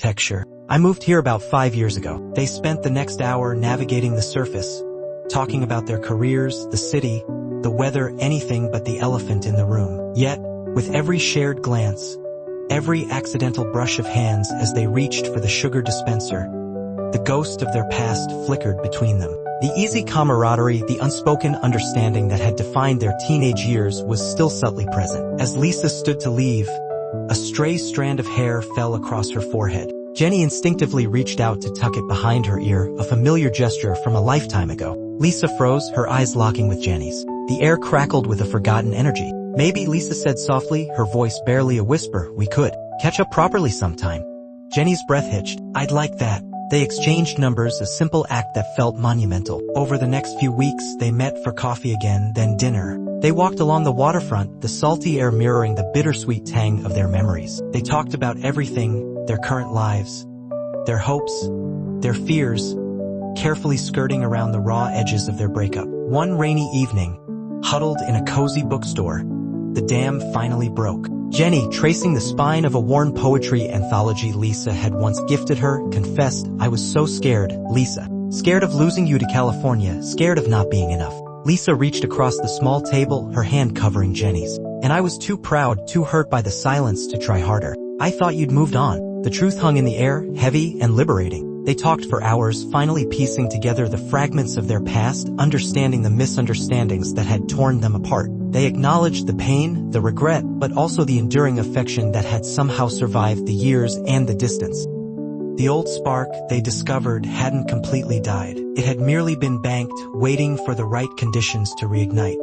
architecture. I moved here about 5 years ago. They spent the next hour navigating the surface, talking about their careers, the city, the weather, anything but the elephant in the room. Yet, with every shared glance, every accidental brush of hands as they reached for the sugar dispenser, the ghost of their past flickered between them. The easy camaraderie, the unspoken understanding that had defined their teenage years was still subtly present. As Lisa stood to leave, a stray strand of hair fell across her forehead. Jennie instinctively reached out to tuck it behind her ear, a familiar gesture from a lifetime ago. Lisa froze, her eyes locking with Jennie's. The air crackled with a forgotten energy. "Maybe," Lisa said softly, her voice barely a whisper, "we could catch up properly sometime." Jennie's breath hitched. "I'd like that." They exchanged numbers, a simple act that felt monumental. Over the next few weeks, they met for coffee again, then dinner. They walked along the waterfront, the salty air mirroring the bittersweet tang of their memories. They talked about everything, their current lives, their hopes, their fears, carefully skirting around the raw edges of their breakup. One rainy evening, huddled in a cozy bookstore, the dam finally broke. Jennie, tracing the spine of a worn poetry anthology Lisa had once gifted her, confessed, "I was so scared, Lisa. Scared of losing you to California, scared of not being enough." Lisa reached across the small table, her hand covering Jennie's. "And I was too proud, too hurt by the silence to try harder. I thought you'd moved on." The truth hung in the air, heavy and liberating. They talked for hours, finally piecing together the fragments of their past, understanding the misunderstandings that had torn them apart. They acknowledged the pain, the regret, but also the enduring affection that had somehow survived the years and the distance. The old spark, they discovered, hadn't completely died. It had merely been banked, waiting for the right conditions to reignite.